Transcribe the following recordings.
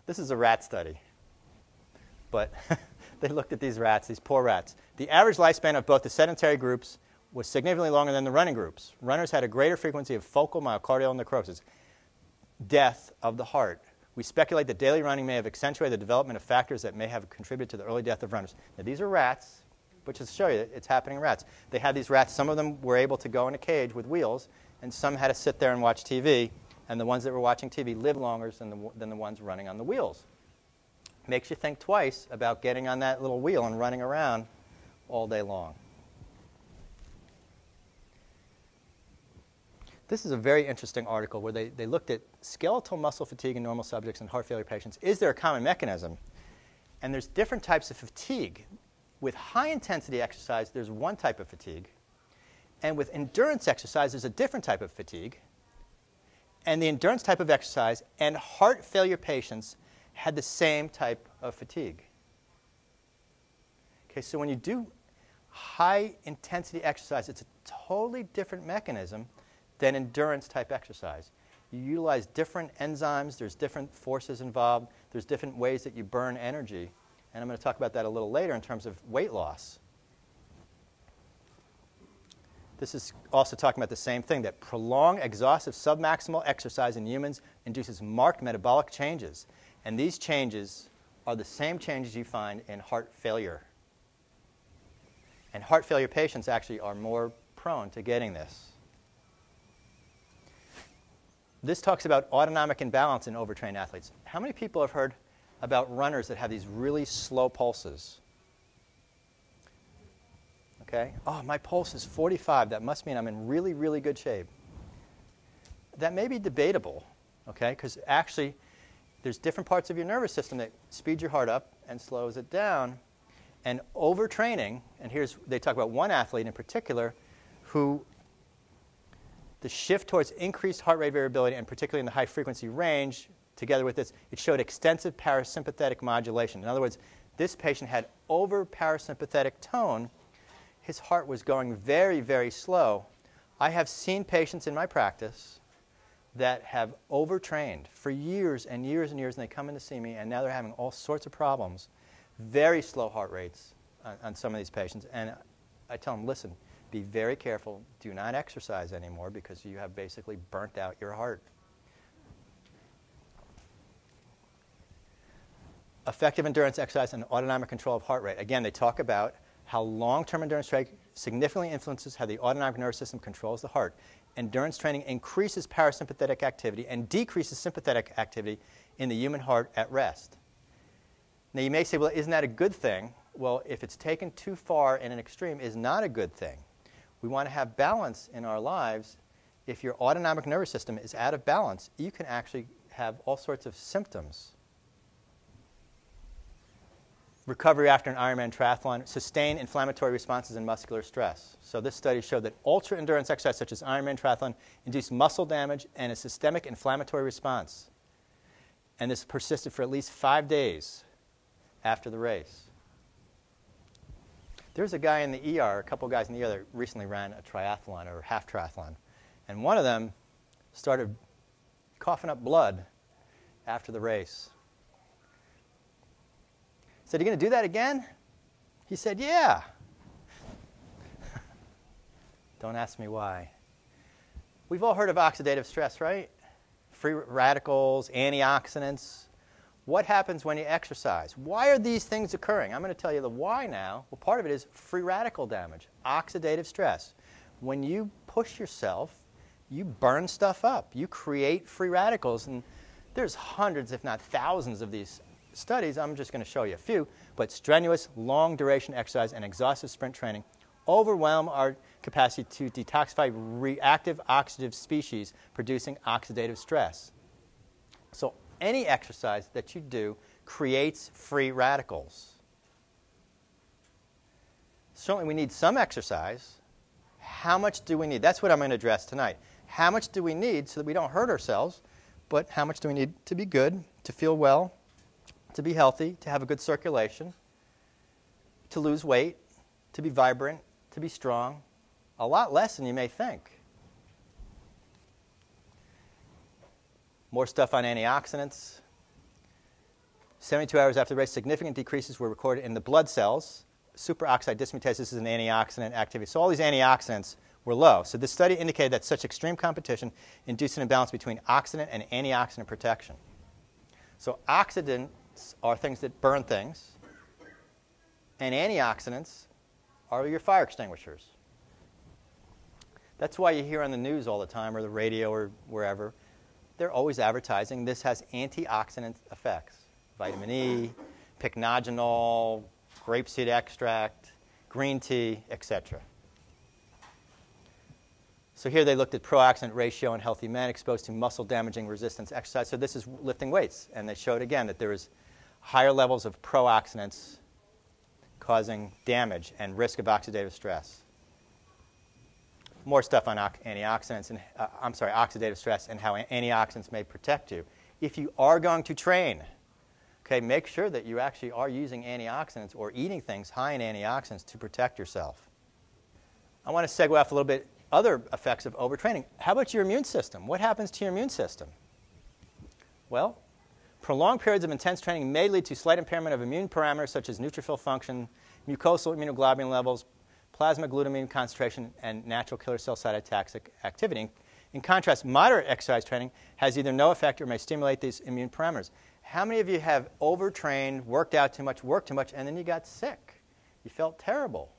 This is a rat study. But they looked at these rats, these poor rats. The average lifespan of both the sedentary groups was significantly longer than the running groups. Runners had a greater frequency of focal myocardial necrosis, death of the heart. We speculate that daily running may have accentuated the development of factors that may have contributed to the early death of runners. Now, these are rats, but just to show you, it's happening in rats. They had these rats. Some of them were able to go in a cage with wheels, and some had to sit there and watch TV. And the ones that were watching TV lived longer than the ones running on the wheels. Makes you think twice about getting on that little wheel and running around all day long. This is a very interesting article where they looked at skeletal muscle fatigue in normal subjects and heart failure patients. Is there a common mechanism? And there's different types of fatigue. With high-intensity exercise, there's one type of fatigue. And with endurance exercise, there's a different type of fatigue. And the endurance type of exercise and heart failure patients had the same type of fatigue. Okay, so when you do high-intensity exercise, it's a totally different mechanism than endurance-type exercise. You utilize different enzymes. There's different forces involved. There's different ways that you burn energy. And I'm going to talk about that a little later in terms of weight loss. This is also talking about the same thing, that prolonged exhaustive submaximal exercise in humans induces marked metabolic changes. And these changes are the same changes you find in heart failure. And heart failure patients actually are more prone to getting this. This talks about autonomic imbalance in overtrained athletes. How many people have heard about runners that have these really slow pulses? Okay? Oh, my pulse is 45. That must mean I'm in really, really good shape. That may be debatable, okay? Because actually, there's different parts of your nervous system that speed your heart up and slows it down. And overtraining, and they talk about one athlete in particular who the shift towards increased heart rate variability, and particularly in the high-frequency range, together with this, it showed extensive parasympathetic modulation. In other words, this patient had over-parasympathetic tone. His heart was going very, very slow. I have seen patients in my practice that have overtrained for years and years and years, and they come in to see me, and now they're having all sorts of problems, very slow heart rates on some of these patients. And I tell them, listen, be very careful. Do not exercise anymore because you have basically burnt out your heart. Effective endurance exercise and autonomic control of heart rate. Again, they talk about how long-term endurance training significantly influences how the autonomic nervous system controls the heart. Endurance training increases parasympathetic activity and decreases sympathetic activity in the human heart at rest. Now, you may say, well, isn't that a good thing? Well, if it's taken too far in an extreme, is not a good thing. We want to have balance in our lives. If your autonomic nervous system is out of balance, you can actually have all sorts of symptoms. Recovery after an Ironman triathlon, sustained inflammatory responses and muscular stress. So this study showed that ultra-endurance exercise such as Ironman triathlon induced muscle damage and a systemic inflammatory response. And this persisted for at least 5 days after the race. There's a guy in the ER, a couple guys in the ER that recently ran a triathlon or half triathlon. And one of them started coughing up blood after the race. I said, are you going to do that again? He said, yeah. Don't ask me why. We've all heard of oxidative stress, right? Free radicals, antioxidants. What happens when you exercise? Why are these things occurring? I'm going to tell you the why now. Well, part of it is free radical damage, oxidative stress. When you push yourself, you burn stuff up. You create free radicals. And there's hundreds, if not thousands, of these studies. I'm just going to show you a few. But strenuous, long-duration exercise and exhaustive sprint training overwhelm our capacity to detoxify reactive oxidative species producing oxidative stress. So any exercise that you do creates free radicals. Certainly we need some exercise. How much do we need? That's what I'm going to address tonight. How much do we need so that we don't hurt ourselves, but how much do we need to be good, to feel well, to be healthy, to have a good circulation, to lose weight, to be vibrant, to be strong? A lot less than you may think. More stuff on antioxidants. 72 hours after the race, significant decreases were recorded in the blood cells. Superoxide dismutase, this is an antioxidant activity. So all these antioxidants were low. So this study indicated that such extreme competition induced an imbalance between oxidant and antioxidant protection. So oxidants are things that burn things, and antioxidants are your fire extinguishers. That's why you hear on the news all the time, or the radio, or wherever, they're always advertising this has antioxidant effects. Vitamin E, pycnogenol, grapeseed extract, green tea, etc. So here they looked at pro-oxidant ratio in healthy men exposed to muscle-damaging resistance exercise. So this is lifting weights. And they showed again that there was higher levels of pro-oxidants causing damage and risk of oxidative stress. More stuff on antioxidants and oxidative stress and how antioxidants may protect you. If you are going to train, okay, make sure that you actually are using antioxidants or eating things high in antioxidants to protect yourself. I want to segue off a little bit other effects of overtraining. How about your immune system? What happens to your immune system? Well, prolonged periods of intense training may lead to slight impairment of immune parameters such as neutrophil function, mucosal immunoglobulin levels, plasma glutamine concentration, and natural killer cell cytotoxic activity. In contrast, moderate exercise training has either no effect or may stimulate these immune parameters. How many of you have overtrained, worked out too much, worked too much, and then you got sick? You felt terrible.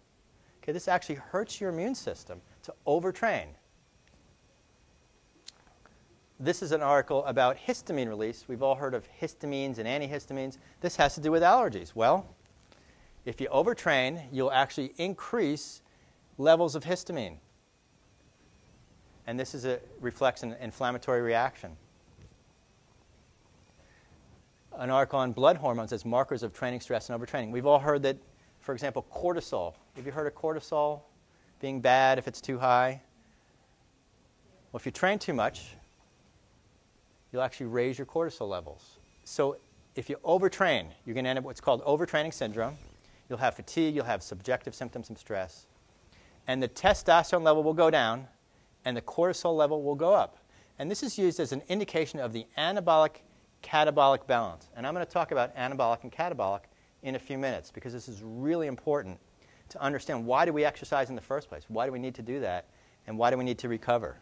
Okay, this actually hurts your immune system to overtrain. This is an article about histamine release. We've all heard of histamines and antihistamines. This has to do with allergies. Well, if you overtrain, you'll actually increase levels of histamine. And this reflects an inflammatory reaction. An article on blood hormones as markers of training stress and overtraining. We've all heard that, for example, cortisol. Have you heard of cortisol being bad if it's too high? Well, if you train too much, you'll actually raise your cortisol levels. So if you overtrain, you're going to end up with what's called overtraining syndrome. You'll have fatigue, you'll have subjective symptoms of stress. And the testosterone level will go down, and the cortisol level will go up. And this is used as an indication of the anabolic-catabolic balance. And I'm going to talk about anabolic and catabolic in a few minutes, because this is really important to understand why do we exercise in the first place? Why do we need to do that? And why do we need to recover?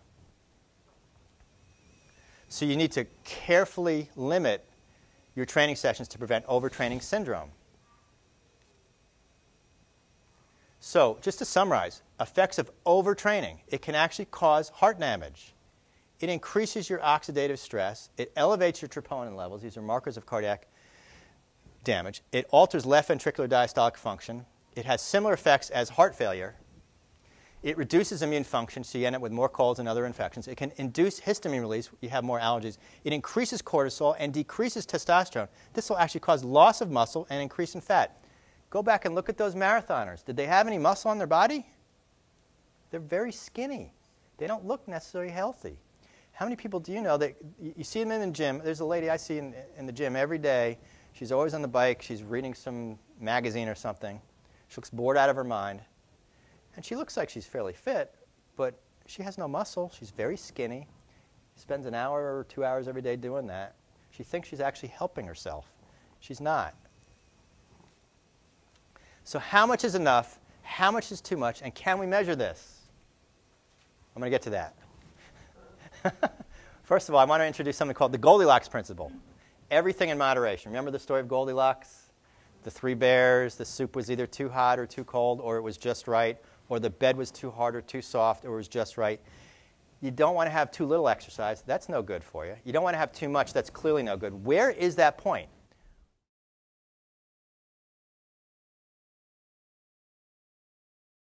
So you need to carefully limit your training sessions to prevent overtraining syndrome. So just to summarize, effects of overtraining. It can actually cause heart damage. It increases your oxidative stress. It elevates your troponin levels. These are markers of cardiac damage. It alters left ventricular diastolic function. It has similar effects as heart failure. It reduces immune function, so you end up with more colds and other infections. It can induce histamine release. You have more allergies. It increases cortisol and decreases testosterone. This will actually cause loss of muscle and increase in fat. Go back and look at those marathoners. Did they have any muscle on their body? They're very skinny. They don't look necessarily healthy. How many people do you know that you see them in the gym? There's a lady I see in the gym every day. She's always on the bike. She's reading some magazine or something. She looks bored out of her mind. And she looks like she's fairly fit, but she has no muscle. She's very skinny. She spends an hour or 2 hours every day doing that. She thinks she's actually helping herself. She's not. So how much is enough? How much is too much? And can we measure this? I'm going to get to that. First of all, I want to introduce something called the Goldilocks principle. Everything in moderation. Remember the story of Goldilocks? The three bears, the soup was either too hot or too cold, or it was just right, or the bed was too hard or too soft, or it was just right. You don't want to have too little exercise. That's no good for you. You don't want to have too much. That's clearly no good. Where is that point?